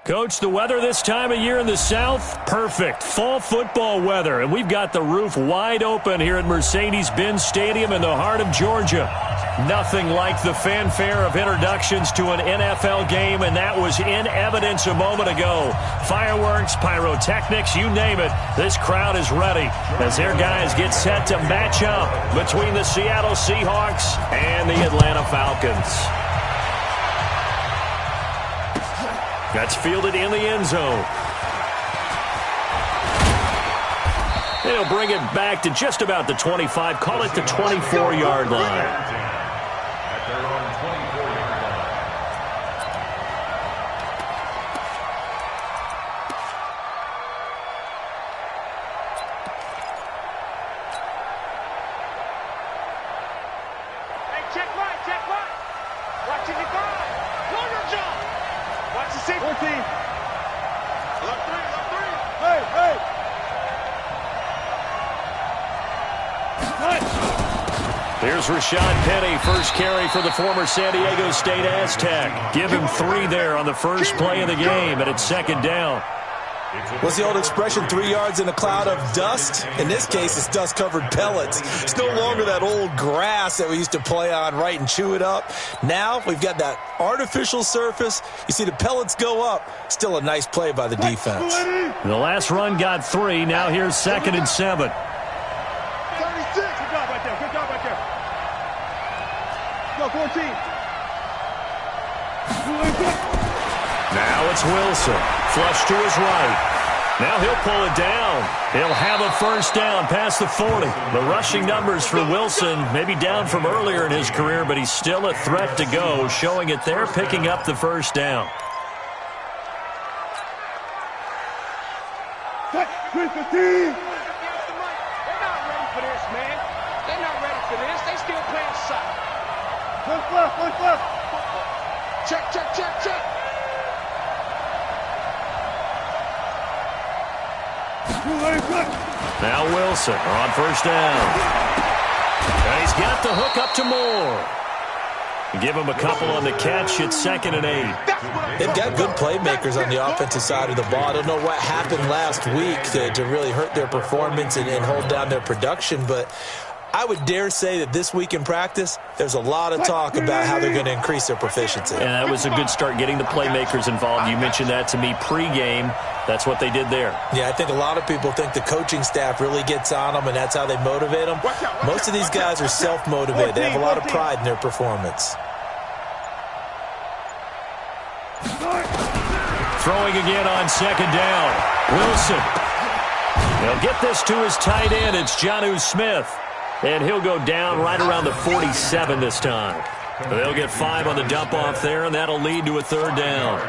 Coach, the weather this time of year in the South, perfect. Fall football weather, and we've got the roof wide open here at Mercedes-Benz Stadium in the heart of Georgia. Nothing like the fanfare of introductions to an NFL game, and that was in evidence a moment ago. Fireworks, pyrotechnics, you name it. This crowd is ready as their guys get set to match up between the Seattle Seahawks and the Atlanta Falcons. That's fielded in the end zone. They'll bring it back to just about the 25. Call it the 24-yard line. Here's Rashad Penny, first carry for the former San Diego State Aztec. Give him 3 there on the first play of the game, and it's second down. What's the old expression, 3 yards in a cloud of dust? In this case, it's dust-covered pellets. It's no longer that old grass that we used to play on, right, and chew it up. Now we've got that artificial surface. You see the pellets go up. Still a nice play by the defense. The last run got 3. Now here's 2nd and 7. 36. Good job right there. Good job right there. Go, 14. Now it's Wilson. Flush to his right. Now he'll pull it down. He'll have a first down past the 40. The rushing numbers for Wilson maybe down from earlier in his career, but he's still a threat to go, showing it there, picking up the first down. They're not ready for this, man. They're not ready for this. They still playing soccer. Look left. Check. Now Wilson on first down. And he's got the hook up to Moore. Give him a couple on the catch. It's 2nd and 8. They've got good playmakers on the offensive side of the ball. I don't know what happened last week to really hurt their performance and hold down their production, but I would dare say that this week in practice, there's a lot of talk about how they're going to increase their proficiency. And that was a good start, getting the playmakers involved. You mentioned that to me pregame. That's what they did there. Yeah, I think a lot of people think the coaching staff really gets on them, and that's how they motivate them. Most of these guys are self-motivated. They have a lot of pride in their performance. Throwing again on 2nd down. Wilson. He'll get this to his tight end. It's Jonnu Smith. And he'll go down right around the 47 this time. They'll get 5 on the dump-off there, and that'll lead to a 3rd down.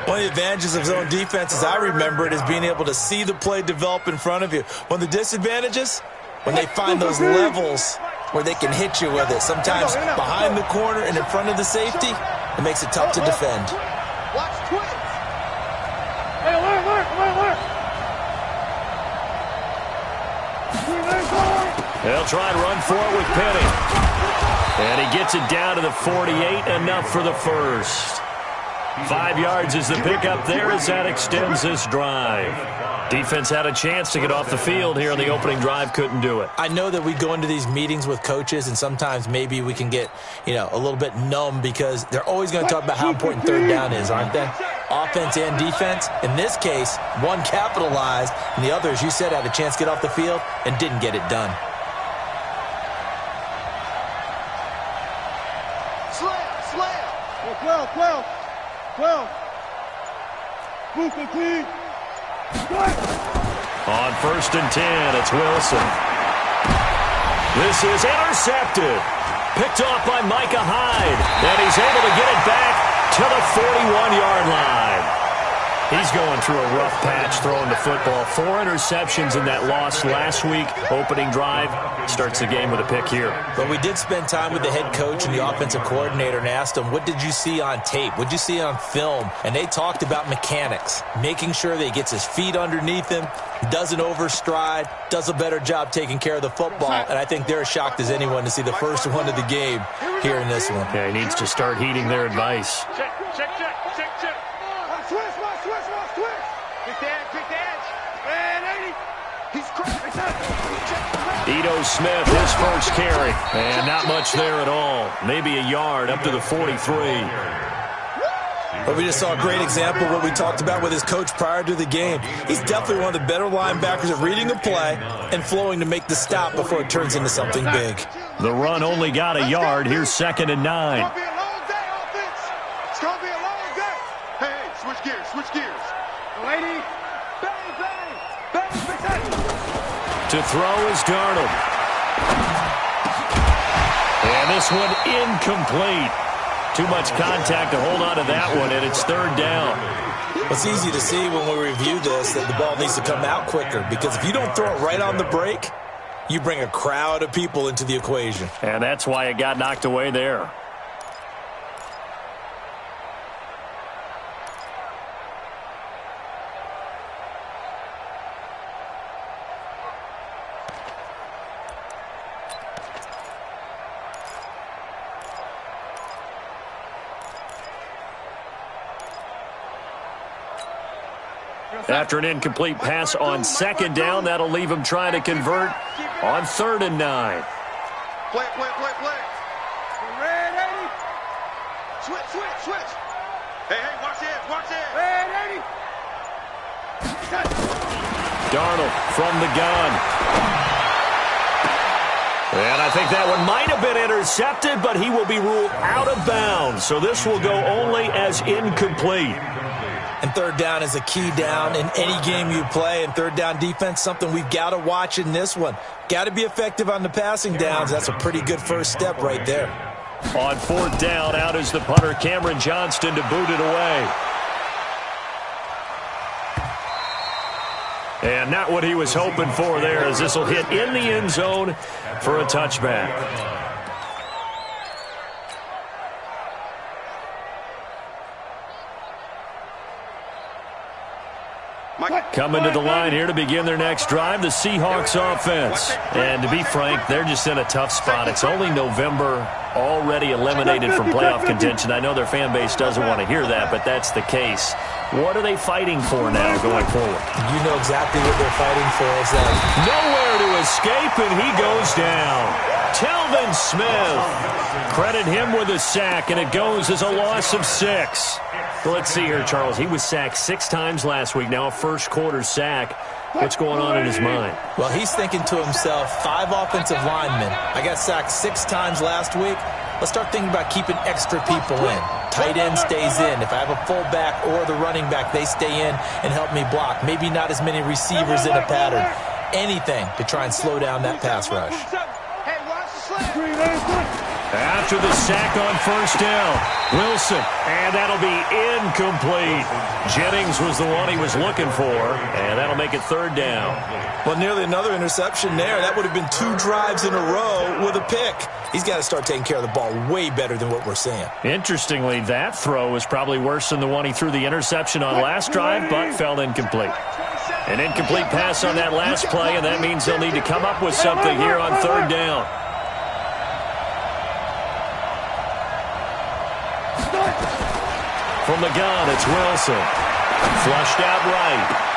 One of the advantages of zone defense, as I remember it, is being able to see the play develop in front of you. One of the disadvantages, when they find those levels where they can hit you with it. Sometimes behind the corner and in front of the safety, it makes it tough to defend. Watch twins. Hey, alert. They'll try and run for it with Penny. And he gets it down to the 48, enough for the first. 5 yards is the pickup there as that extends this drive. Defense had a chance to get off the field here on the opening drive, couldn't do it. I know that we go into these meetings with coaches, and sometimes maybe we can get, a little bit numb because they're always going to talk about how important 3rd down is, aren't they? Offense and defense. In this case, one capitalized, and the other, as you said, had a chance to get off the field and didn't get it done. Slam. 12. Move the team. On 1st and 10, it's Wilson. This is intercepted. Picked off by Micah Hyde. And he's able to get it back to the 41-yard line. He's going through a rough patch throwing the football. 4 interceptions in that loss last week. Opening drive starts the game with a pick here. But we did spend time with the head coach and the offensive coordinator and asked them, what did you see on tape? What did you see on film? And they talked about mechanics, making sure that he gets his feet underneath him, doesn't overstride, does a better job taking care of the football. And I think they're as shocked as anyone to see the first one of the game here in this one. Yeah, he needs to start heeding their advice. Check. Switch. Ito Smith, his first carry. And not much there at all. Maybe a yard up to the 43. But we just saw a great example of what we talked about with his coach prior to the game. He's definitely one of the better linebackers at reading a play and flowing to make the stop before it turns into something big. The run only got a yard. Here's 2nd and 9. It's going to be a long day, offense. It's going to be a long day. Hey, switch gears, switch gears. Lady, bang, bang, bang, bang. To throw is Darnold. And this one incomplete. Too much contact to hold on to that one, and it's 3rd down. It's easy to see when we review this that the ball needs to come out quicker, because if you don't throw it right on the break, you bring a crowd of people into the equation. And that's why it got knocked away there. After an incomplete pass on 2nd down, that'll leave him trying to convert on 3rd and 9. Play. Red 80. Switch. Hey, watch it. Red 80. Darnold from the gun. And I think that one might have been intercepted, but he will be ruled out of bounds. So this will go only as incomplete. And 3rd down is a key down in any game you play. And 3rd down defense, something we've got to watch in this one. Got to be effective on the passing downs. That's a pretty good first step right there. On 4th down, out is the punter, Cameron Johnston, to boot it away. And not what he was hoping for there, as this will hit in the end zone for a touchback. Coming to the line here to begin their next drive, the Seahawks offense. And to be frank, they're just in a tough spot. It's only November, already eliminated from playoff contention. I know their fan base doesn't want to hear that, but that's the case. What are they fighting for now going forward? You know exactly what they're fighting for. Is that nowhere to escape, and he goes down. Telvin Smith. Credit him with a sack, and it goes as a loss of 6. Well, let's see here, Charles. He was sacked 6 times last week. Now a first-quarter sack. What's going on in his mind? Well, he's thinking to himself, 5 offensive linemen. I got sacked 6 times last week. Let's start thinking about keeping extra people in. Tight end stays in. If I have a fullback or the running back, they stay in and help me block. Maybe not as many receivers in a pattern. Anything to try and slow down that pass rush. After the sack on 1st down, Wilson, and that'll be incomplete. Jennings was the one he was looking for, and that'll make it 3rd down. Well, nearly another interception there. That would have been 2 drives in a row with a pick. He's got to start taking care of the ball way better than what we're seeing. Interestingly, that throw was probably worse than the one he threw the interception on last drive, but fell incomplete. An incomplete pass on that last play, and that means they'll need to come up with something here on 3rd down. From the gun, it's Wilson. Flushed out right.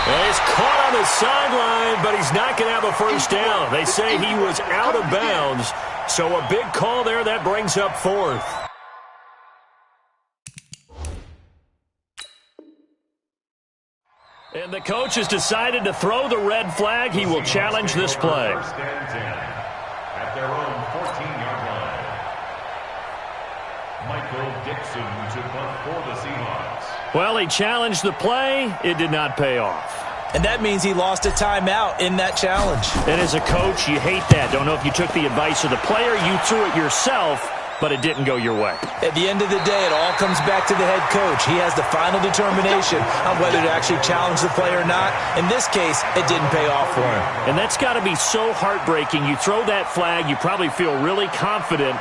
And he's caught on the sideline, but he's not going to have a first down. They say he was out of bounds, so a big call there. That brings up 4th. And the coach has decided to throw the red flag. He will challenge this play. At their own 14-yard line. Michael Dixon to punt for the Seahawks. Well, he challenged the play. It did not pay off. And that means he lost a timeout in that challenge. And as a coach, you hate that. Don't know if you took the advice of the player. You threw it yourself, but it didn't go your way. At the end of the day, it all comes back to the head coach. He has the final determination on whether to actually challenge the play or not. In this case, it didn't pay off for him. And that's got to be so heartbreaking. You throw that flag, you probably feel really confident,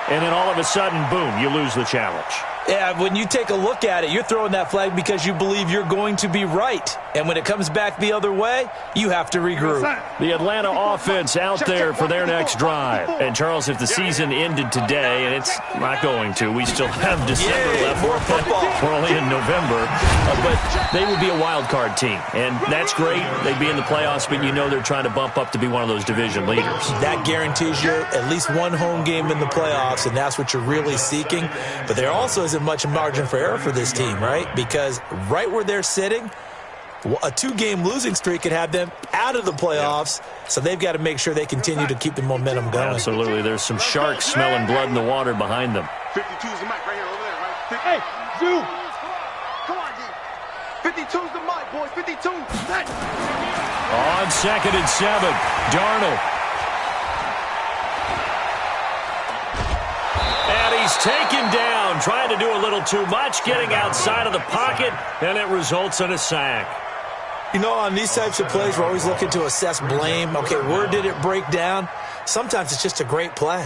and then all of a sudden, boom, you lose the challenge. Yeah, when you take a look at it, you're throwing that flag because you believe you're going to be right. And when it comes back the other way, you have to regroup. The Atlanta offense out there for their next drive. And, Charles, if the season ended today, and it's not going to, we still have December left. More football. We're only in November. But they would be a wild card team. And that's great. They'd be in the playoffs, but you know they're trying to bump up to be one of those division leaders. That guarantees you at least one home game in the playoffs, and that's what you're really seeking. But there also isn't much margin for error for this team, right? Because right where they're sitting, a 2-game losing streak could have them out of the playoffs, so they've got to make sure they continue to keep the momentum going. Absolutely. There's some sharks smelling blood in the water behind them. 52's the mic right here, over there, right? Hey, Zoo! Come on, G. 52's the mic, boys. 52. On 2nd and 7, Darnold. And he's taken down, trying to do a little too much, getting outside of the pocket, and it results in a sack. You know, on these types of plays, we're always looking to assess blame. Okay, where did it break down? Sometimes it's just a great play.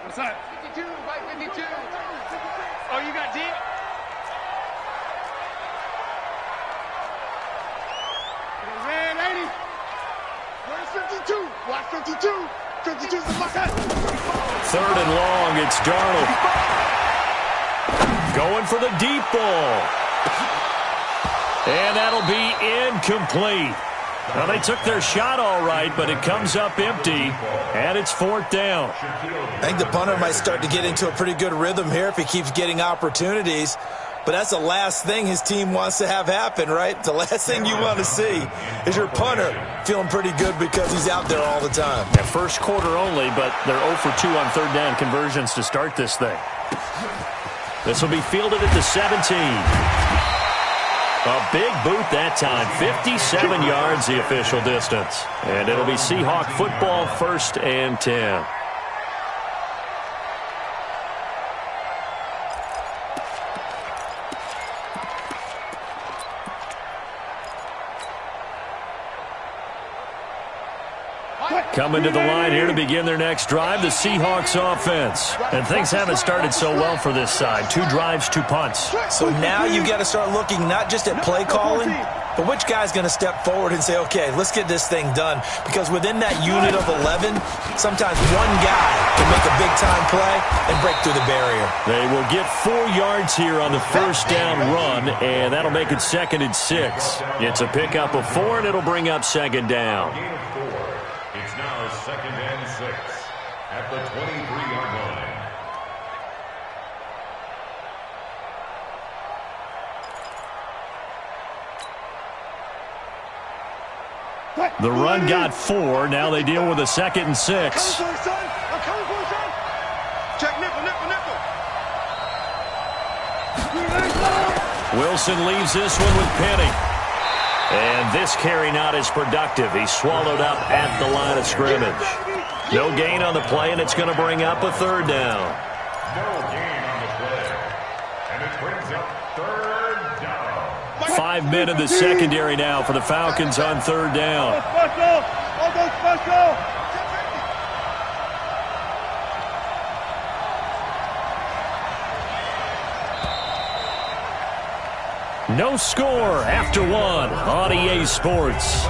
What's up? 52, right? 52. Oh, you got D? Red 80. Where's 52? Watch 52. 52's the mic. 3rd and long, it's Darnold. Going for the deep ball. And that'll be incomplete. Well, they took their shot all right, but it comes up empty, and it's 4th down. I think the punter might start to get into a pretty good rhythm here if he keeps getting opportunities. But that's the last thing his team wants to have happen, right? The last thing you want to see is your punter feeling pretty good because he's out there all the time. Yeah, first quarter only, but they're 0 for 2 on 3rd down conversions to start this thing. This will be fielded at the 17. A big boot that time, 57 yards the official distance. And it'll be Seahawk football, 1st and 10. Coming to the line here to begin their next drive, the Seahawks offense. And things haven't started so well for this side. 2 drives, 2 punts. So now you've got to start looking not just at play calling, but which guy's going to step forward and say, okay, let's get this thing done. Because within that unit of 11, sometimes one guy can make a big-time play and break through the barrier. They will get 4 yards here on the 1st down run, and that'll make it 2nd and 6. It's a pickup of 4, and it'll bring up 2nd down. It's now 2nd and 6 at the 23-yard line. The run got 4. Now they deal with a 2nd and 6. I'm coming for you, son. Check nickel. Wilson leaves this one with Penny. And this carry not as productive. He's swallowed up at the line of scrimmage. No gain on the play, and it's going to bring up a 3rd down. No gain on the play. And it brings up 3rd down. 5 men in the secondary now for the Falcons on 3rd down. No score after 1 on EA Sports.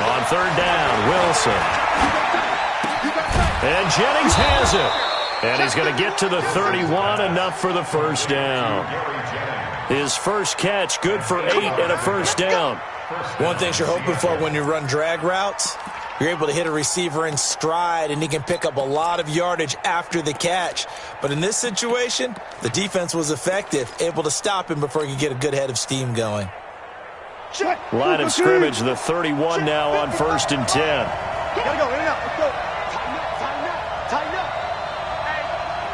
On 3rd down, Wilson. And Jennings has it. And he's going to get to the 31, enough for the 1st down. His first catch, good for 8 and a 1st down. One thing you're hoping for when you run drag routes, You're able to hit a receiver in stride, and he can pick up a lot of yardage after the catch. But in this situation, the defense was effective, able to stop him before he could get a good head of steam going. Line of scrimmage, the 31 now on 1st and 10. Gotta go, in and out. Let's go. Tighten up, tighten up, tighten up.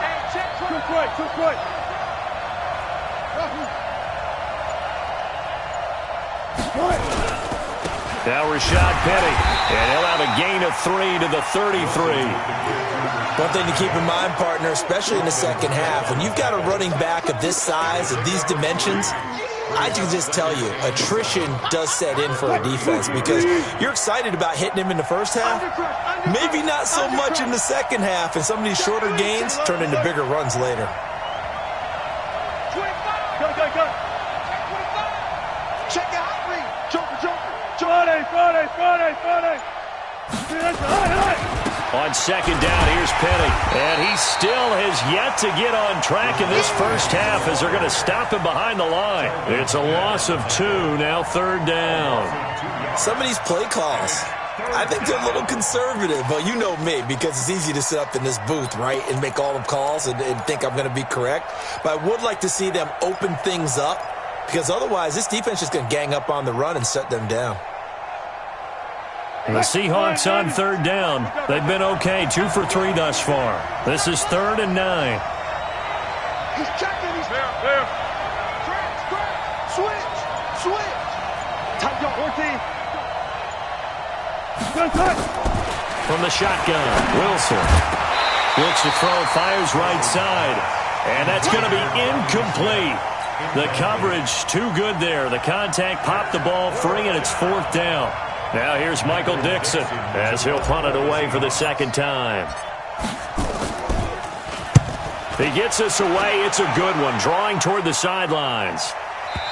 Hey, check. Quick right, quick right. Now Rashad Penny, and he'll have a gain of 3 to the 33. One thing to keep in mind, partner, especially in the second half, when you've got a running back of this size, of these dimensions, I can just tell you, attrition does set in for a defense because you're excited about hitting him in the first half, maybe not so much in the second half, and some of these shorter gains turn into bigger runs later. Go. Check out Reed. Joker. Friday. On second down, here's Penny. And he still has yet to get on track in this first half as they're going to stop him behind the line. It's a loss of 2, now 3rd down. Some of these play calls, I think they're a little conservative. But you know me, because it's easy to sit up in this booth, right, and make all the calls and think I'm going to be correct. But I would like to see them open things up because otherwise this defense is going to gang up on the run and shut them down. The Seahawks on 3rd down. They've been okay, 2 for 3 thus far. This is 3rd and 9. He's checking. He's there. Switch. Tight up, Ortiz. From the shotgun, Wilson looks to throw, fires right side, and that's going to be incomplete. The coverage too good there. The contact popped the ball free, and it's 4th down. Now here's Michael Dixon as he'll punt it away for the second time. He gets us away. It's a good one, drawing toward the sidelines.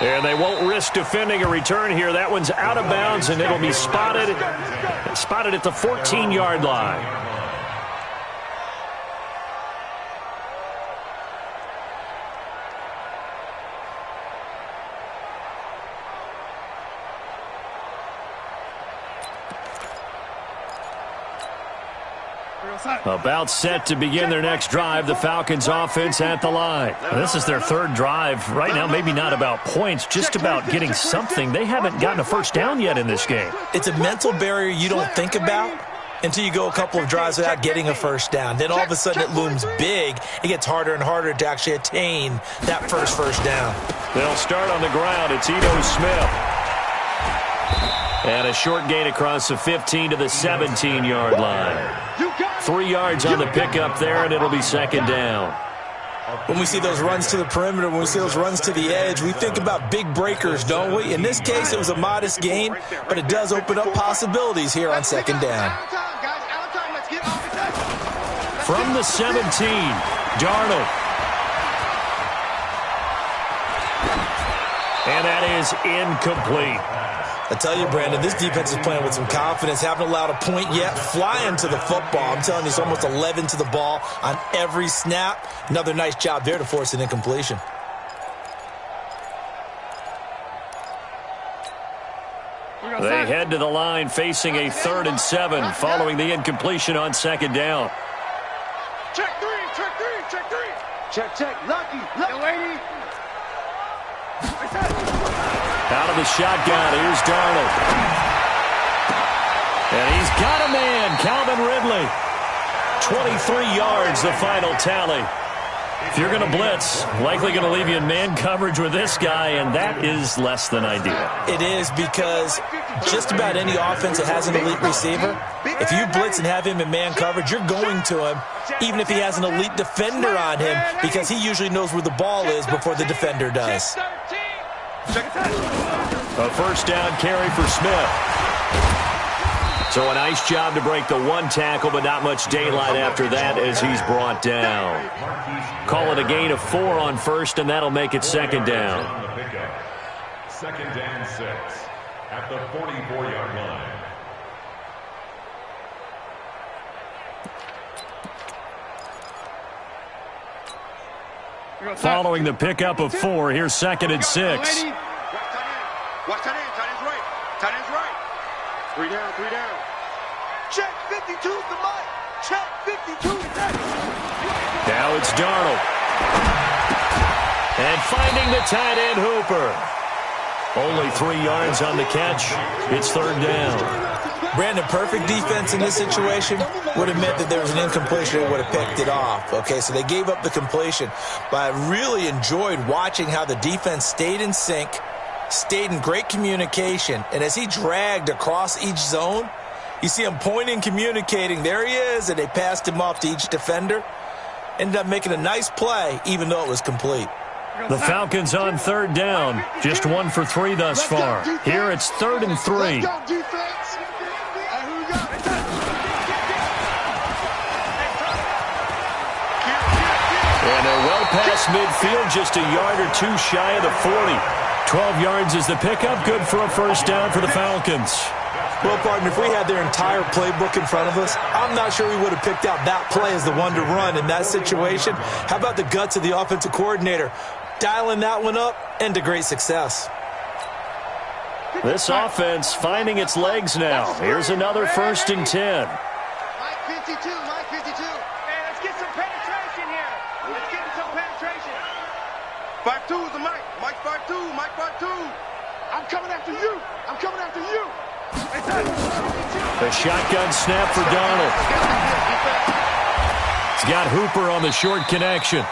And they won't risk defending a return here. That one's out of bounds, and it'll be spotted at the 14-yard line. About set to begin their next drive, the Falcons offense at the line. This is their 3rd drive. Right now, maybe not about points, just about getting something. They haven't gotten a first down yet in this game. It's a mental barrier you don't think about until you go a couple of drives without getting a first down. Then all of a sudden it looms big. It gets harder and harder to actually attain that first down. They'll start on the ground. It's Ito Smith. And a short gain across the 15 to the 17-yard line. 3 yards on the pickup there, and it'll be 2nd down. When we see those runs to the perimeter, when we see those runs to the edge, we think about big breakers, don't we? In this case, it was a modest gain, but it does open up possibilities here on 2nd down. From the 17, Darnold. And that is incomplete. I tell you, Brandon, this defense is playing with some confidence. Haven't allowed a point yet. Flying to the football. I'm telling you, it's almost 11 to the ball on every snap. Another nice job there to force an incompletion. They head to the line facing a 3rd and 7 following the incompletion on 2nd down. Check three. Check. Lucky. Lady. Out of the shotgun, here's Darnold. And he's got a man, Calvin Ridley. 23 yards, the final tally. If you're going to blitz, likely going to leave you in man coverage with this guy, and that is less than ideal. It is because just about any offense that has an elite receiver, if you blitz and have him in man coverage, you're going to him, even if he has an elite defender on him, because he usually knows where the ball is before the defender does. A first down carry for Smith. So a nice job to break the 1 tackle, but not much daylight after that as he's brought down. Call it a gain of 4 on 1st, and that'll make it 2nd down. 2nd and 6 at the 44-yard line. Following the pickup of 4, here's 2nd and 6. Watch tight end. Tight end's right. 3 down. Check 52's the mic. Check 52's next. Now it's Darnold. And finding the tight end Hooper. Only 3 yards on the catch. It's third down. Brandon, perfect defense in this situation would have meant that there was an incompletion. They would have picked it off. Okay, so they gave up the completion. But I really enjoyed watching how the defense stayed in sync, stayed in great communication. And as he dragged across each zone, you see him pointing, communicating. There he is, and they passed him off to each defender. Ended up making a nice play, even though it was complete. The Falcons on third down. Just 1 for 3 thus far. Here it's 3rd and 3. Let's go, defense. And who we got? And they're well past midfield, just a yard or 2 shy of the 40. 12 yards is the pickup. Good for a first down for the Falcons. Well, partner, if we had their entire playbook in front of us, I'm not sure we would have picked out that play as the one to run in that situation. How about the guts of the offensive coordinator? Dialing that one up into great success. This offense finding its legs now. Here's another 1st and 10. Mike 52, Mike 52. Hey, let's get some penetration here. Let's get some penetration. 5-2 is the mic. Mike 5-2, Mike 5-2. I'm coming after you. I'm coming after you. The shotgun snap for Donald. He's got Hooper on the short connection.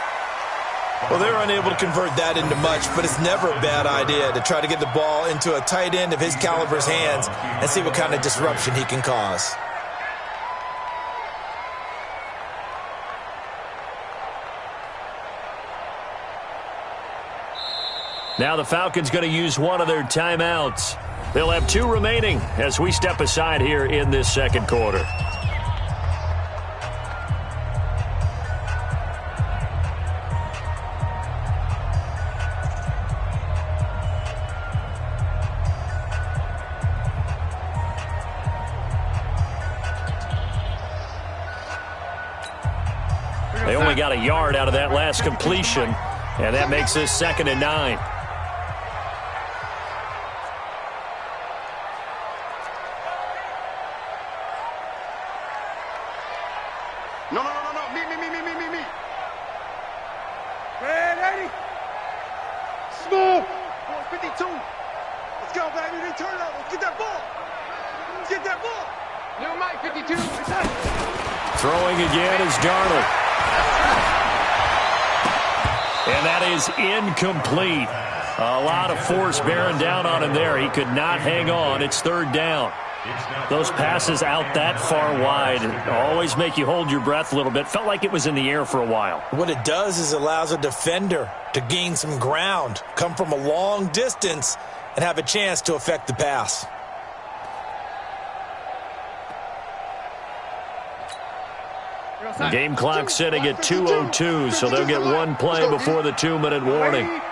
Well, they're unable to convert that into much, but it's never a bad idea to try to get the ball into a tight end of his caliber's hands and see what kind of disruption he can cause. Now the Falcons going to use one of their timeouts. They'll have 2 remaining as we step aside here in this second quarter. They only got a yard out of that last completion, and that makes this 2nd and 9. No. Me. Red 80. Smooth. 52. Let's go, baby. They turn it up. Let's get that ball. Let's get that ball. New Mike 52. Throwing again is Darnold. And that is incomplete. A lot of force bearing down on him there. He could not hang on. It's 3rd down. Those passes out that far wide always make you hold your breath a little bit. Felt like it was in the air for a while. What it does is allows a defender to gain some ground, come from a long distance, and have a chance to affect the pass. Game clock sitting at 2:02, so they'll get 1 play before the 2-minute warning. No.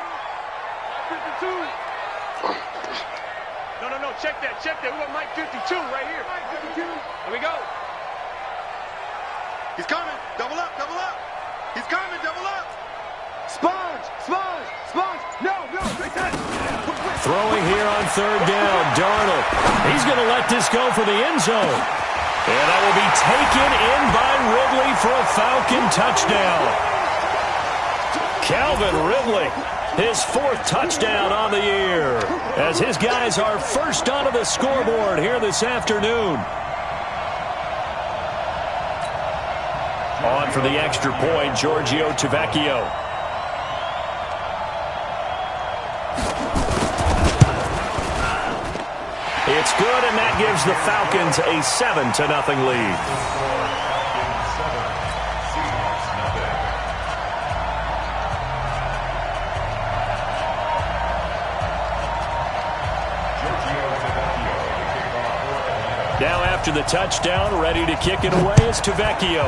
Check that. We got Mike 52 right here. Mike 52. Here we go. He's coming. Double up. He's coming. Double up. Sponge. No. Throwing here on 3rd down, Darnold. He's going to let this go for the end zone. And that will be taken in by Ridley for a Falcon touchdown. Calvin Ridley, his 4th touchdown on the year, as his guys are first onto the scoreboard here this afternoon. On for the extra point, Giorgio Tavecchio. It's good, and that gives the Falcons a 7-0 lead. Now after the touchdown, ready to kick it away is Tavecchio.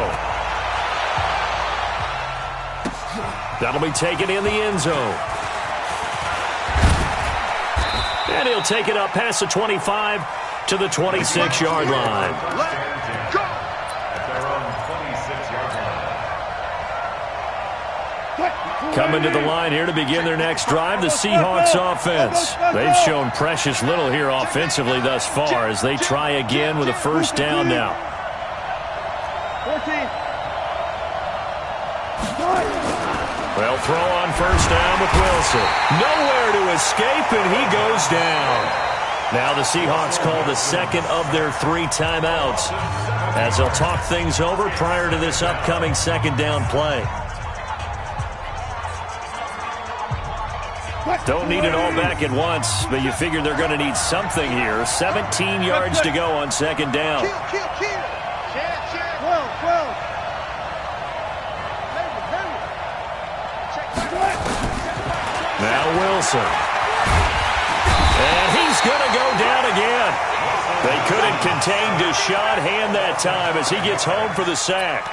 That'll be taken in the end zone. And he'll take it up past the 25 to the 26-yard line. Let's go. At their own 26-yard line. Coming to the line here to begin their next drive, the Seahawks offense. They've shown precious little here offensively thus far as they try again with a first down now. 14. They'll throw on first down with Wilson. Nowhere to escape, and he goes down. Now the Seahawks call the second of their 3 timeouts as they'll talk things over prior to this upcoming second down play. Don't need it all back at once, but you figure they're going to need something here. 17 yards to go on second down. Kill. 12. Now Wilson. And he's going to go down again. They couldn't contain Deshaun Hand that time as he gets home for the sack.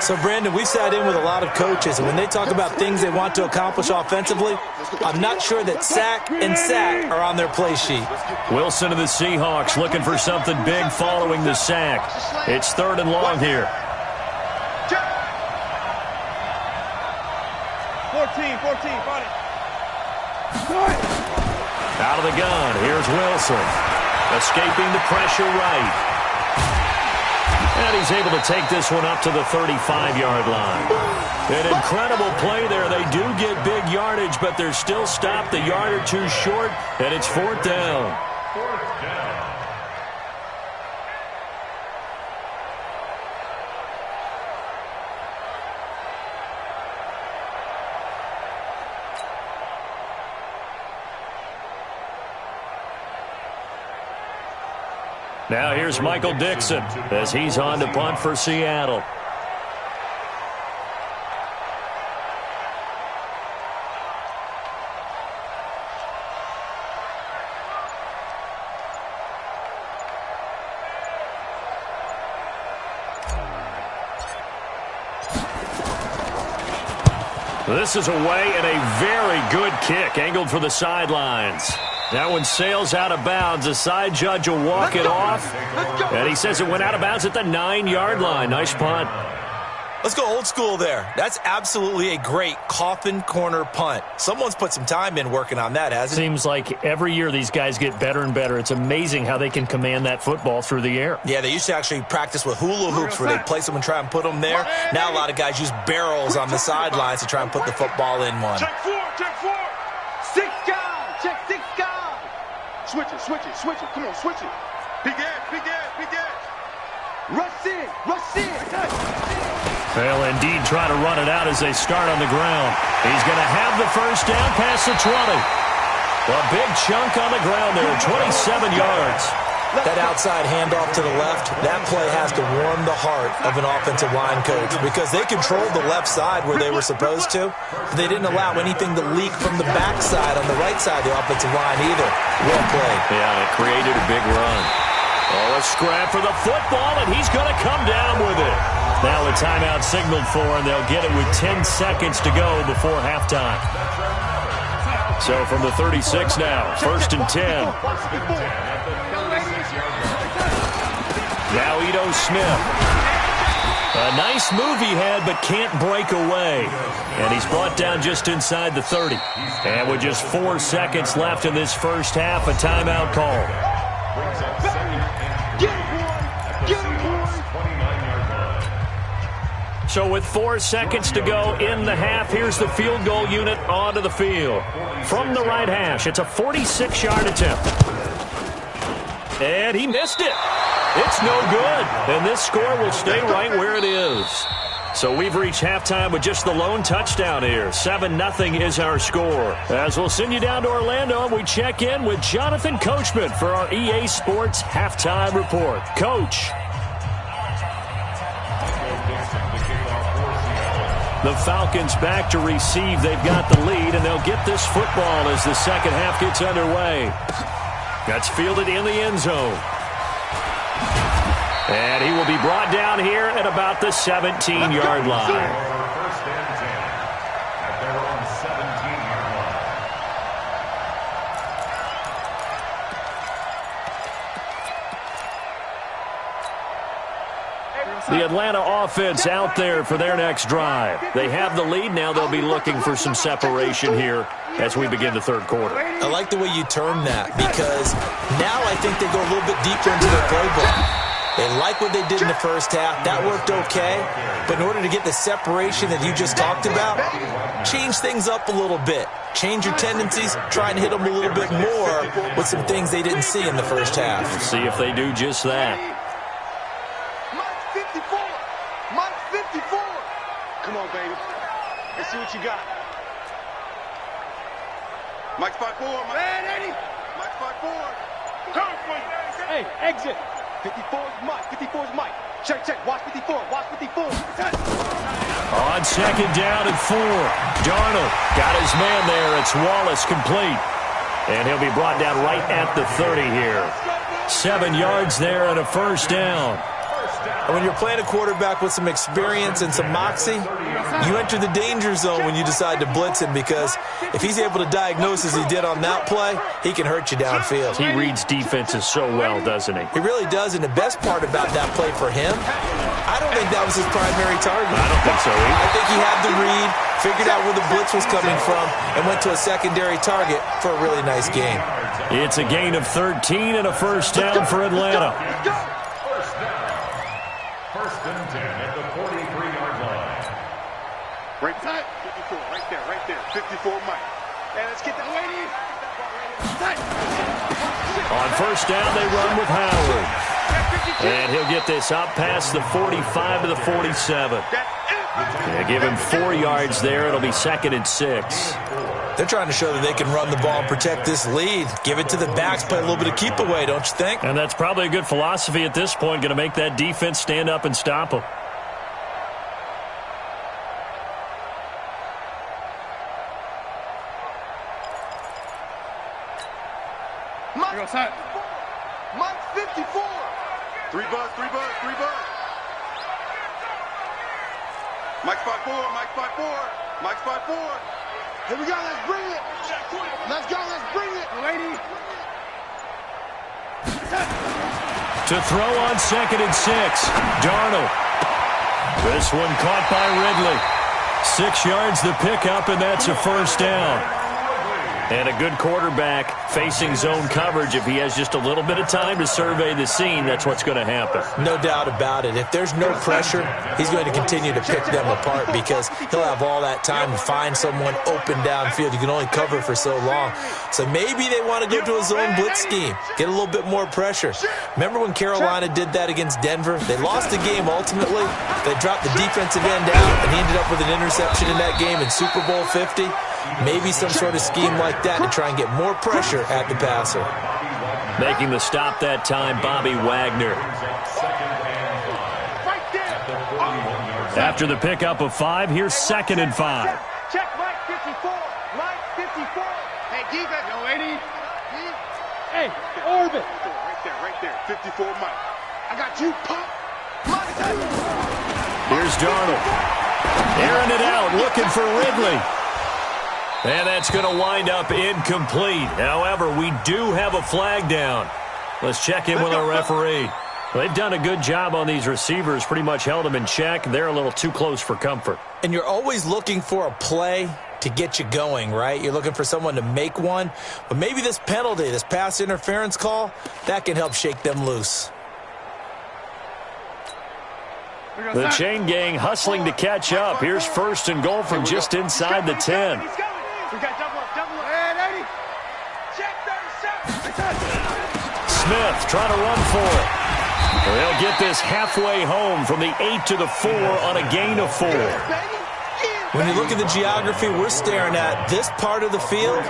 So, Brandon, we've sat in with a lot of coaches, and when they talk about things they want to accomplish offensively, I'm not sure that sack and sack are on their play sheet. Wilson and the Seahawks looking for something big following the sack. It's 3rd and long here. 14, got it. Out of the gun, here's Wilson. Escaping the pressure right. And he's able to take this one up to the 35-yard line. An incredible play there. They do get big yardage, but they're still stopped a yard or two short, and it's 4th down. Now here's Michael Dixon as he's on to punt for Seattle. This is away and a very good kick angled for the sidelines. That one sails out of bounds. The side judge will walk it off. And he says it went out of bounds at the 9-yard line. Nice punt. Let's go old school there. That's absolutely a great coffin corner punt. Someone's put some time in working on that, hasn't it? Seems like every year these guys get better and better. It's amazing how they can command that football through the air. Yeah, they used to actually practice with hula hoops where they'd place them and try and put them there. Now a lot of guys use barrels on the sidelines to try and put the football in one. Check 4. 6 guys. Check 6 guys. Switch it. Come on, switch it. Big ass. Rush in. They'll indeed try to run it out as they start on the ground. He's going to have the first down past the 20. A big chunk on the ground there, 27 yards. That outside handoff to the left, that play has to warm the heart of an offensive line coach because they controlled the left side where they were supposed to. But they didn't allow anything to leak from the backside on the right side of the offensive line either. Well played. Yeah, it created a big run. Oh, a scrap for the football, and he's going to come down with it. Now a timeout signaled for, and they'll get it with 10 seconds to go before halftime. So from the 36 now, 1st and 10. Now Ito Smith. A nice move he had, but can't break away. And he's brought down just inside the 30. And with just 4 seconds left in this first half, a timeout call. So with 4 seconds to go in the half, here's the field goal unit onto the field. From the right hash, it's a 46-yard attempt. And he missed it. It's no good. And this score will stay right where it is. So we've reached halftime with just the lone touchdown here. 7-0 is our score. As we'll send you down to Orlando, and we check in with Jonathan Coachman for our EA Sports Halftime Report. Coach. The Falcons back to receive. They've got the lead, and they'll get this football as the second half gets underway. That's fielded in the end zone. And he will be brought down here at about the 17-yard line. First and 10 at their own 17-yard line. The Atlanta offense out there for their next drive. They have the lead. Now they'll be looking for some separation here as we begin the third quarter. I like the way you term that, because now I think they go a little bit deeper into their playbook. They like what they did in the first half. That worked okay. But in order to get the separation that you just talked about, change things up a little bit. Change your tendencies. Try and hit them a little bit more with some things they didn't see in the first half. See if they do just that. Mike 54. Mike 54. Come on, baby. Let's see what you got. Mike's 5-4. Man, Eddie. Mike's 5-4. Come on. Hey, exit. 54 is Mike. 54 is Mike. Check, check. Watch 54. Watch 54. On second down and 4. Darnold got his man there. It's Wallace complete. And he'll be brought down right at the 30 here. 7 yards there and a first down. And when you're playing a quarterback with some experience and some moxie, you enter the danger zone when you decide to blitz him, because if he's able to diagnose as he did on that play, he can hurt you downfield. He reads defenses so well, doesn't he? He really does, and the best part about that play for him, I don't think that was his primary target. I don't think so either. I think he had the read, figured out where the blitz was coming from, and went to a secondary target for a really nice game. It's a gain of 13 and a first down for Atlanta. First and 10 at the 43-yard line. Right side. 54. Right there. 54 Mike. Hey, let's get that lady. On first down, they run with Howard. And he'll get this up past the 45 to the 47. They give him 4 yards there. It'll be 2nd and 6. They're trying to show that they can run the ball and protect this lead. Give it to the backs, play a little bit of keep away, don't you think? And that's probably a good philosophy at this point, going to make that defense stand up and stop them. Mike 54. 3 buzz. Mike's 5-4. Mike's 5-4. Here we go. Let's bring it. Let's go. Let's bring it. Lady. To throw on 2nd and 6. Darnold. This one caught by Ridley. 6 yards the pickup, and that's a first down. And a good quarterback facing zone coverage. If he has just a little bit of time to survey the scene, that's what's going to happen. No doubt about it. If there's no pressure, he's going to continue to pick them apart, because he'll have all that time to find someone open downfield. You can only cover for so long. So maybe they want to go to a zone blitz scheme, get a little bit more pressure. Remember when Carolina did that against Denver? They lost the game ultimately. They dropped the defensive end out, and he ended up with an interception in that game in Super Bowl 50. Maybe some sort of scheme like that to try and get more pressure at the passer. Making the stop that time, Bobby Wagner. After the pickup of 5, here's 2nd and 5. Check Mike 54. Mike 54. Hey, defense. Yo, lady. Hey, orbit. Right there. 54 Mike. I got you, pump. Here's Darnold. Airing it out, looking for Ridley. And that's going to wind up incomplete. However, we do have a flag down. Let's check in with our referee. Well, they've done a good job on these receivers, pretty much held them in check. They're a little too close for comfort. And you're always looking for a play to get you going, right? You're looking for someone to make one. But maybe this penalty, this pass interference call, that can help shake them loose. The chain gang hustling to catch up. Here's 1st and goal from just inside the 10. We got double up. Hey, 80. Check 37. Smith trying to run for it. They'll get this halfway home from the 8 to the 4 on a gain of 4. When you look at the geography we're staring at, this part of the field,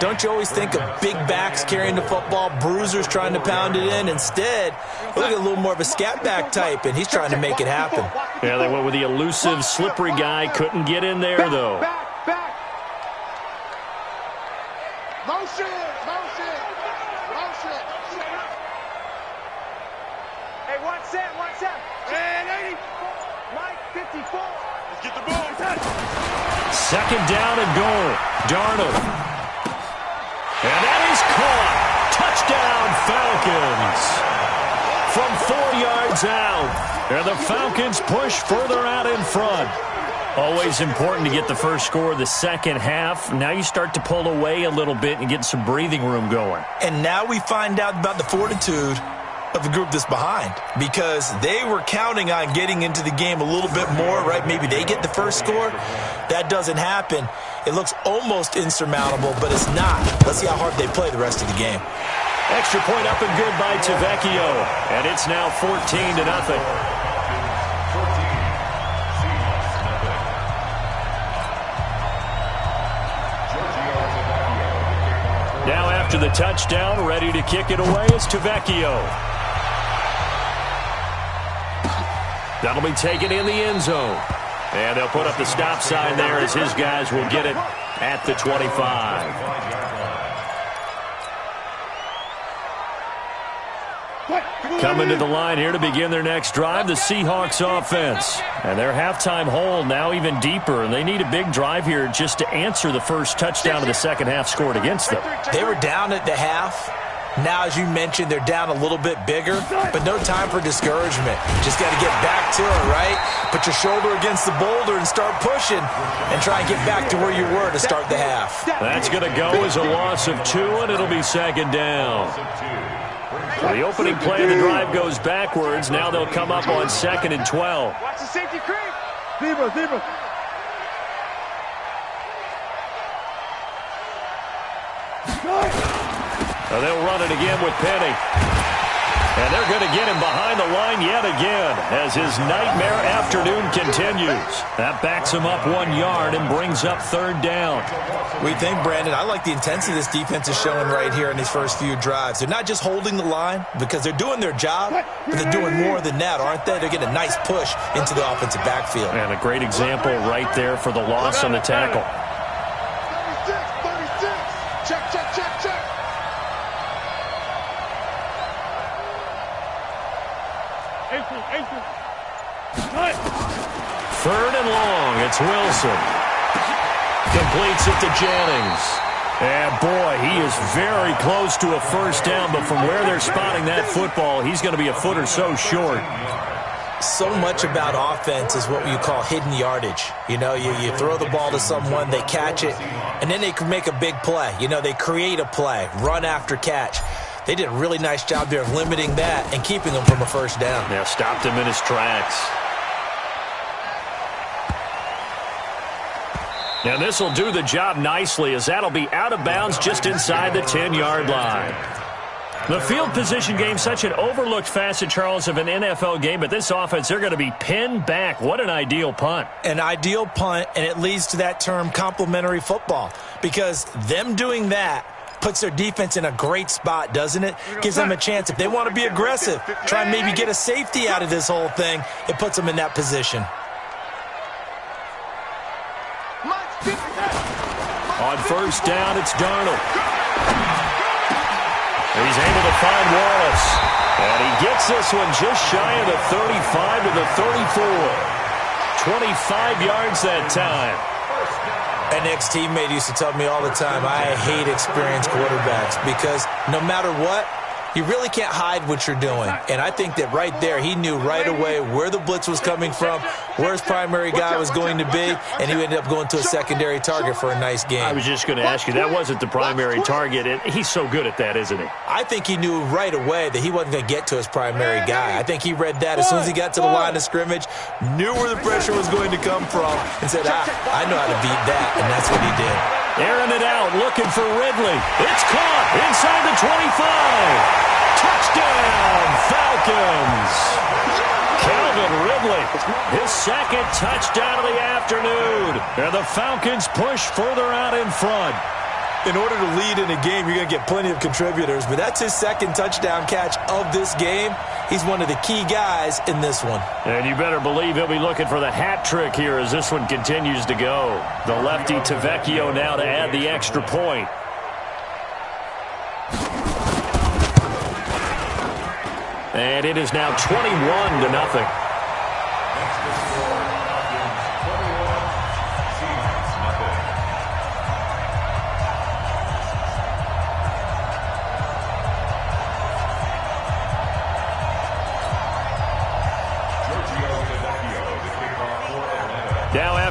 don't you always think of big backs carrying the football, bruisers trying to pound it in? Instead, look at a little more of a scat back type, and he's trying to make it happen. Yeah, they went with the elusive, slippery guy. Couldn't get in there, though. Back. Motion. Hey, watch that. Hey, 80. Mike 54. Let's get the ball. 2nd down and goal. Darnold. And that is caught. Touchdown, Falcons. From 4 yards holds out. And the Falcons push further out in front. Always important to get the first score of the second half. Now you start to pull away a little bit and get some breathing room going. And now we find out about the fortitude of the group that's behind, because they were counting on getting into the game a little bit more, right? Maybe they get the first score. That doesn't happen. It looks almost insurmountable, but it's not. Let's see how hard they play the rest of the game. Extra point up and good by Tavecchio. And it's now 14-0. Now after the touchdown, ready to kick it away is Tavecchio. That'll be taken in the end zone. And they'll put up the stop sign there as his guys will get it at the 25. Coming to the line here to begin their next drive, the Seahawks offense. And their halftime hole now even deeper, and they need a big drive here just to answer the first touchdown of the second half scored against them. They were down at the half. Now, as you mentioned, they're down a little bit bigger, but no time for discouragement. Just got to get back to it, right? Put your shoulder against the boulder and start pushing and try and get back to where you were to start the half. That's going to go as a loss of 2, and it'll be second down. So the opening play of the drive goes backwards. Now they'll come up on 2nd and 12. Watch the safety creep. Zebra. So they'll run it again with Penny. And they're going to get him behind the line yet again as his nightmare afternoon continues. That backs him up 1 yard and brings up 3rd down. What do you think, Brandon? I like the intensity this defense is showing right here in these first few drives. They're not just holding the line because they're doing their job, but they're doing more than that, aren't they? They're getting a nice push into the offensive backfield. And a great example right there for the loss on the tackle. 36. Check. 3rd and long. It's Wilson. Completes it to Jennings. And boy, he is very close to a first down, but from where they're spotting that football, he's going to be a foot or so short. So much about offense is what you call hidden yardage. You know, you throw the ball to someone, they catch it, and then they can make a big play. You know, they create a play, run after catch. They did a really nice job there of limiting that and keeping him from a first down. Yeah, stopped him in his tracks. And this will do the job nicely as that'll be out of bounds just inside the 10-yard line. The field position game, such an overlooked facet, Charles, of an NFL game, but this offense, they're going to be pinned back. What an ideal punt. An ideal punt, and it leads to that term complementary football, because them doing that puts their defense in a great spot, doesn't it? Gives them a chance. If they want to be aggressive, try and maybe get a safety out of this whole thing, it puts them in that position. On first down, it's Darnold. He's able to find Wallace. And he gets this one just shy of the 35 to the 34. 25 yards that time. An ex-teammate used to tell me all the time, I hate experienced quarterbacks because no matter what, you really can't hide what you're doing. And I think that right there, he knew right away where the blitz was coming from, where his primary guy was going to be, and he ended up going to a secondary target for a nice game. I was just going to ask you, that wasn't the primary target, and he's so good at that, isn't he? I think he knew right away that he wasn't going to get to his primary guy. I think he read that as soon as he got to the line of scrimmage, knew where the pressure was going to come from, and said, I know how to beat that, and that's what he did. Airing it out, looking for Ridley. It's caught inside the 25. Touchdown, Falcons. Calvin Ridley, his second touchdown of the afternoon. And the Falcons push further out in front. In order to lead in a game, you're going to get plenty of contributors, but that's his second touchdown catch of this game. He's one of the key guys in this one. And you better believe he'll be looking for the hat trick here as this one continues to go. The lefty Tavecchio now to add the extra point. And it is now 21-0.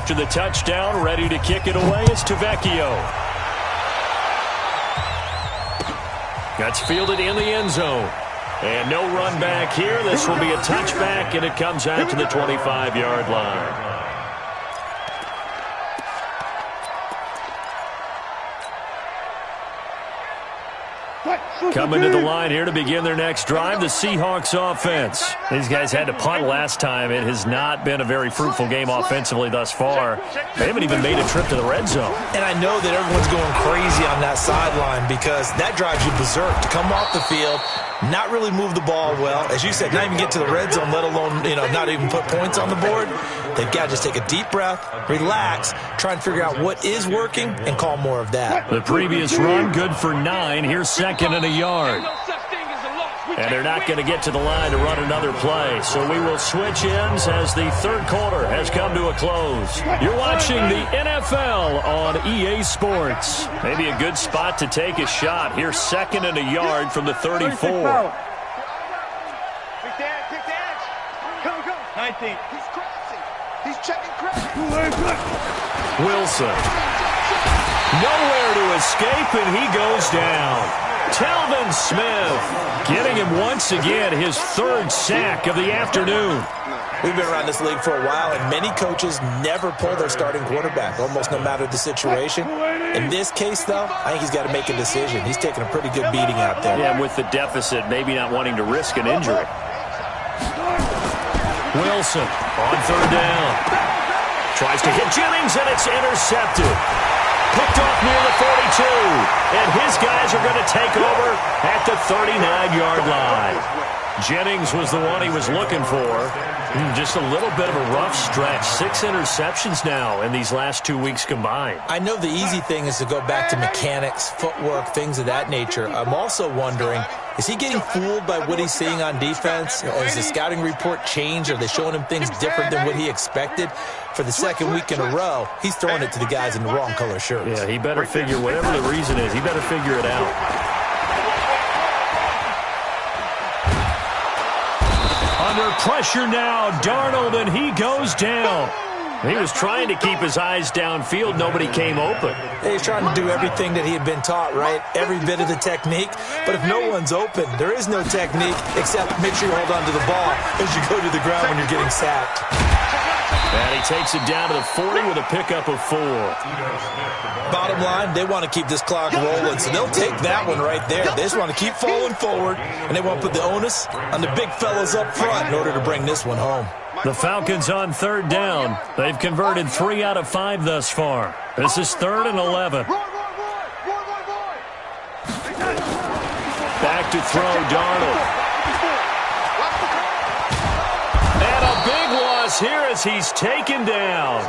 After the touchdown, ready to kick it away is Tavecchio. That's fielded in the end zone. And no run back here. This will be a touchback, and it comes out to the 25-yard line. Coming to the line here to begin their next drive, the Seahawks offense. These guys had to punt last time. It has not been a very fruitful game offensively thus far. They haven't even made a trip to the red zone. And I know that everyone's going crazy on that sideline because that drives you berserk to come off the field, not really move the ball well. As you said, not even get to the red zone, let alone, not even put points on the board. They've got to just take a deep breath, relax, try and figure out what is working, and call more of that. The previous run, good for 9. Here's second and a yard. And they're not going to get to the line to run another play. So we will switch ends as the third quarter has come to a close. You're watching the NFL on EA Sports. Maybe a good spot to take a shot. Here's second and a yard from the 34. Kick the edge. Go. 19. He's crossing. He's checking crack. Wilson. Nowhere to escape, and he goes down. Telvin Smith getting him once again his third sack of the afternoon. We've been around this league for a while, and many coaches never pull their starting quarterback, almost no matter the situation. In this case, though, I think he's got to make a decision. He's taking a pretty good beating out there. Yeah, with the deficit, maybe not wanting to risk an injury. Wilson on third down. Tries to hit Jennings, and it's intercepted. Picked off near the 42, and his guys are going to take over at the 39-yard line. Jennings was the one he was looking for. Just a little bit of a rough stretch. 6 interceptions now in these last 2 weeks combined. I know the easy thing is to go back to mechanics, footwork, things of that nature. I'm also wondering, is he getting fooled by what he's seeing on defense? Has the scouting report changed? Are they showing him things different than what he expected? For the second week in a row, he's throwing it to the guys in the wrong color shirts. Yeah, he better figure, whatever the reason is, he better figure it out. Under pressure now, Darnold, and he goes down. He was trying to keep his eyes downfield. Nobody came open. He's trying to do everything that he had been taught, right? Every bit of the technique. But if no one's open, there is no technique except make sure you hold on to the ball as you go to the ground when you're getting sacked. And he takes it down to the 40 with a pickup of 4. Bottom line, they want to keep this clock rolling, so they'll take that one right there. They just want to keep falling forward, and they want to put the onus on the big fellas up front in order to bring this one home. The Falcons on third down. They've converted 3 out of 5 thus far. This is 3rd and 11. Back to throw, Darnold. And a big loss here as he's taken down.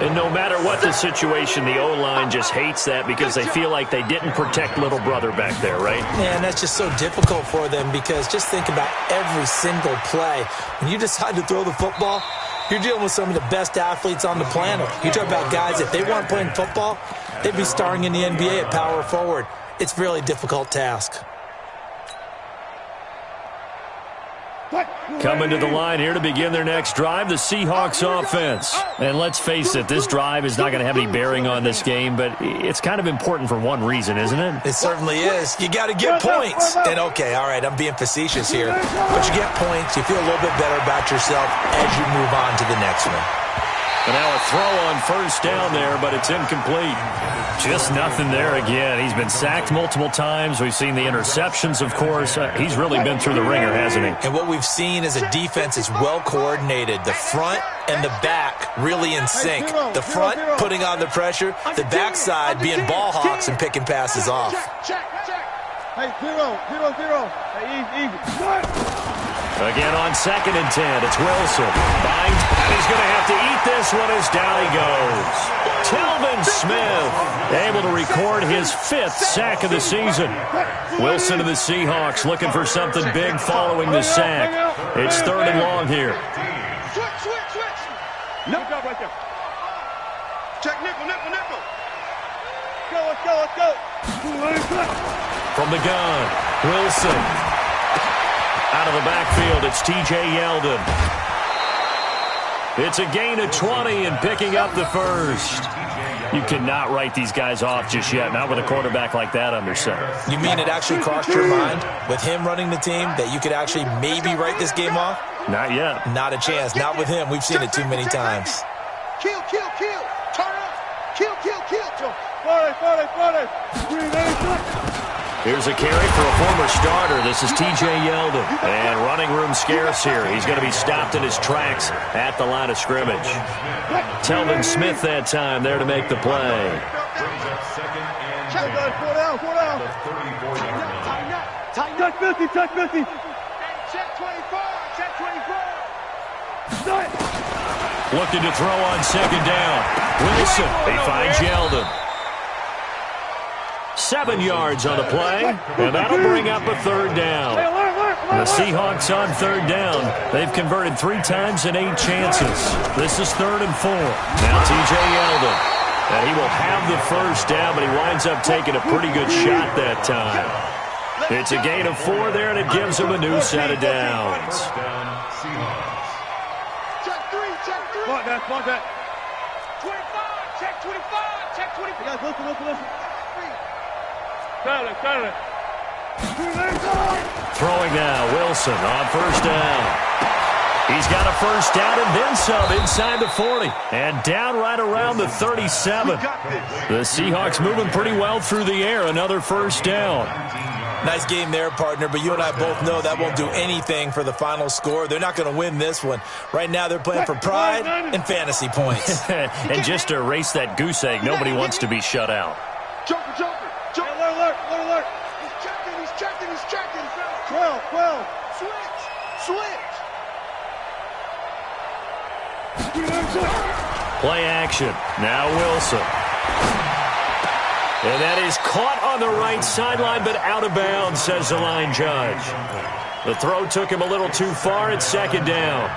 And no matter what the situation, the O-line just hates that because they feel like they didn't protect little brother back there, right? Yeah, and that's just so difficult for them because just think about every single play. When you decide to throw the football, you're dealing with some of the best athletes on the planet. You talk about guys, if they weren't playing football, they'd be starring in the NBA at power forward. It's a really difficult task. Coming to the line here to begin their next drive, the Seahawks offense. And let's face it, this drive is not going to have any bearing on this game, but it's kind of important for one reason, isn't it? It certainly is. You got to get points. And okay, all right, I'm being facetious here, but you get points, you feel a little bit better about yourself as you move on to the next one. And now a throw on first down there, but it's incomplete. Just nothing there again. He's been sacked multiple times. We've seen the interceptions, of course. He's really been through the ringer, hasn't he? And what we've seen is a defense is well coordinated. The front and the back really in sync. The front putting on the pressure. The backside being ball hawks and picking passes off. Check. Hey, 0. Hey, easy. Again on 2nd and 10. It's Wilson. Bind. And he's going to have to eat this one as down he goes. Telvin Smith able to record his 5th sack of the season. Wilson of the Seahawks looking for something big following the sack. It's 3rd and long here. Switch. No, go right there. Check nickel. Let's go. From the gun, Wilson. Out of the backfield, it's T.J. Yeldon. It's a gain of 20 and picking up the first. You cannot write these guys off just yet, not with a quarterback like that under center. You mean it actually crossed your mind with him running the team that you could actually maybe write this game off? Not yet. Not a chance. Not with him. We've seen it too many times. Kill, kill, kill. Turn up. Kill, kill, kill. Here's a carry for a former starter. This is T.J. Yeldon. And running room scarce here. He's going to be stopped in his tracks at the line of scrimmage. Telvin Smith that time there to make the play. Check 50, check 50. Check 24, check 24. Looking to throw on second down. Wilson, he finds Yeldon. 7 yards on the play, and that'll bring up a third down. The Seahawks on third down. They've converted 3 times in 8 chances. This is 3rd and 4. Now T.J. Yeldon. And he will have the first down, but he winds up taking a pretty good shot that time. It's a gain of 4 there, and it gives him a new set of downs. Check 3, check 3. Mark that. 25, check 25, check 25. Guys, listen. Silent. Throwing now, Wilson on first down. He's got a first down and then some inside the 40. And down right around the 37. The Seahawks moving pretty well through the air. Another first down. Nice game there, partner, but you and I both know that won't do anything for the final score. They're not going to win this one. Right now they're playing for pride and fantasy points. And just to erase that goose egg, nobody wants to be shut out. Joker. Alert. He's checking. 12. Switch. Play action. Now Wilson. And that is caught on the right sideline, but out of bounds, says the line judge. The throw took him a little too far at second down.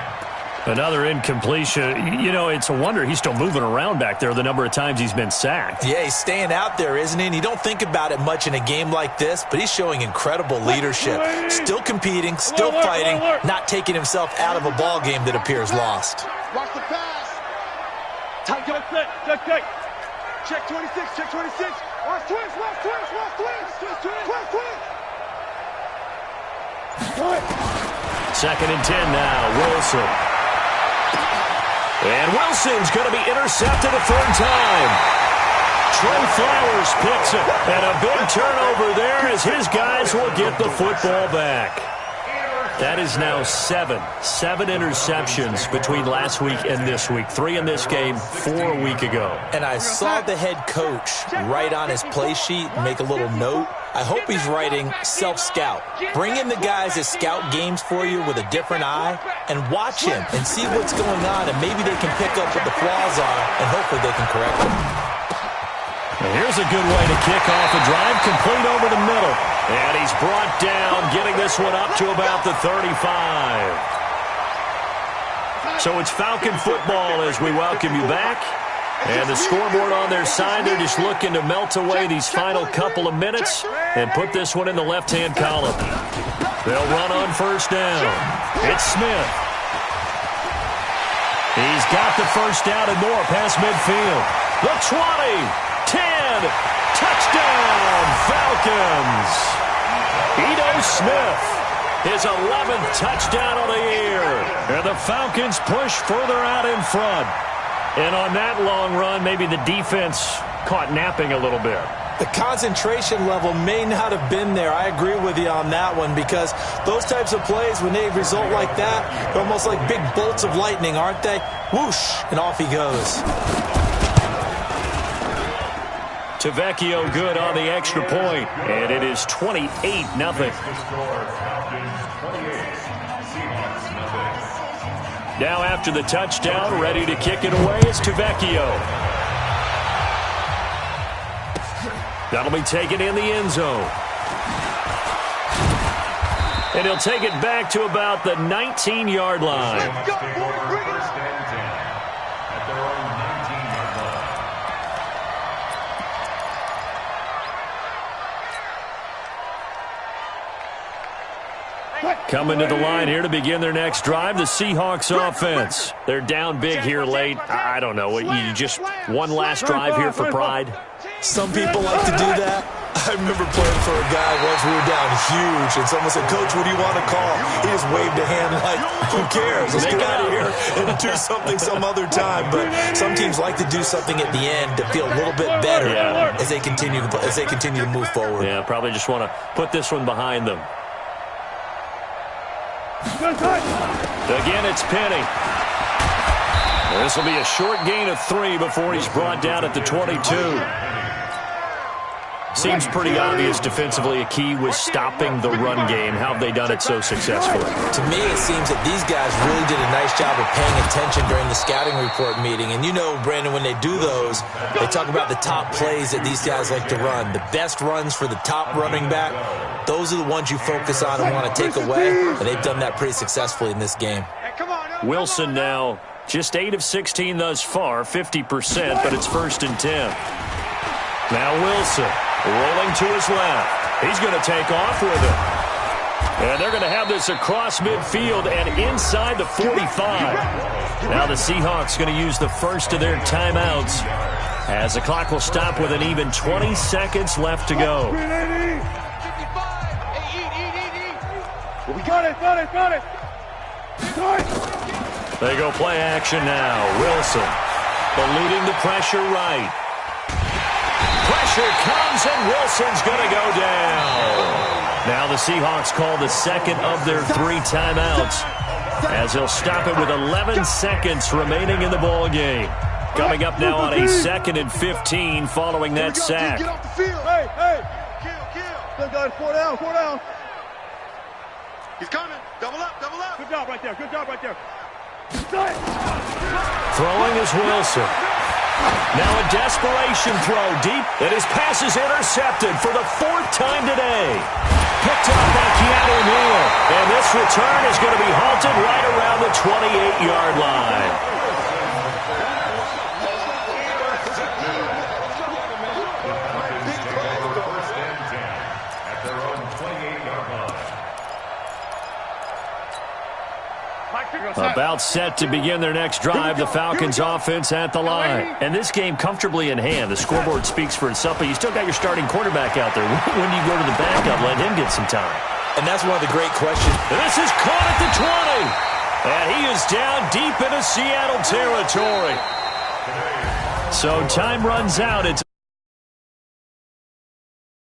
Another incompletion. You know, it's a wonder he's still moving around back there the number of times he's been sacked. Yeah, he's staying out there, isn't he? And you don't think about it much in a game like this, but he's showing incredible leadership. Still competing, still fighting, not taking himself out of a ball game that appears lost. Watch the pass. Tight up. Check 26. Watch twins. Second and 10 now, Wilson. And Wilson's going to be intercepted a third time. Trey Flowers picks it. And a big turnover there as his guys will get the football back. That is now 7 interceptions between last week and this week. 3 in this game, 4 a week ago. And I saw the head coach write on his play sheet and make a little note. I hope he's writing self-scout. Bring in the guys that scout games for you with a different eye and watch him and see what's going on, and maybe they can pick up what the flaws are, and hopefully they can correct them. And here's a good way to kick off a drive, complete over the middle. And he's brought down, getting this one up to about the 35. So it's Falcon football as we welcome you back. And the scoreboard on their side, they're just looking to melt away these final couple of minutes and put this one in the left-hand column. They'll run on first down. It's Smith. He's got the first down and more past midfield. The 20, 10, touchdown, Falcons. Ito Smith, his 11th touchdown of the year. And the Falcons push further out in front. And on that long run, maybe the defense caught napping a little bit. The concentration level may not have been there. I agree with you on that one, because those types of plays, when they result like that, they're almost like big bolts of lightning, aren't they? Whoosh, and off he goes. Tavecchio good on the extra point, and it is 28-0. Now after the touchdown, ready to kick it away is Tavecchio. That'll be taken in the end zone. And he'll take it back to about the 19-yard line. Let's go, boys, bring it up. Coming to the line here to begin their next drive, the Seahawks offense. They're down big here late. I don't know. You just one last drive here for pride? Some people like to do that. I remember playing for a guy once. We were down huge, and someone said, "Coach, what do you want to call?" He just waved a hand like, who cares? Let's get out of here and do something some other time. But some teams like to do something at the end to feel a little bit better as they continue to move forward. Yeah, probably just want to put this one behind them. Again, it's Penny. This will be a short gain of 3 before he's brought down at the 22. Seems pretty obvious defensively a key was stopping the run game. How have they done it so successfully? To me, it seems that these guys really did a nice job of paying attention during the scouting report meeting. And you know, Brandon, when they do those, they talk about the top plays that these guys like to run. The best runs for the top running back, those are the ones you focus on and want to take away. And they've done that pretty successfully in this game. Wilson now just 8 of 16 thus far, 50%, but it's 1st and 10. Now Wilson rolling to his left. He's going to take off with it. And they're going to have this across midfield and inside the 45. Now the Seahawks going to use the first of their timeouts as the clock will stop with an even 20 seconds left to go. We got it. They go play action now. Wilson eluding the pressure right. Pressure comes, and Wilson's going to go down. Now the Seahawks call the second of their 3 timeouts as they'll stop it with 11 seconds remaining in the ball game. Coming up now on a 2nd and 15 following that sack. Get off the field. Hey. Kill. Still got 4 down. He's coming. Double up. Good job right there. Throwing is Wilson. Now a desperation throw deep, and his pass is intercepted for the 4th time today. Picked up by Keanu Neal, and this return is going to be halted right around the 28-yard line. About set to begin their next drive, the Falcons offense at the line. And this game comfortably in hand. The scoreboard speaks for itself, but you still got your starting quarterback out there. When do you go to the backup, let him get some time? And that's one of the great questions. And this is caught at the 20. And he is down deep into Seattle territory. So time runs out. It's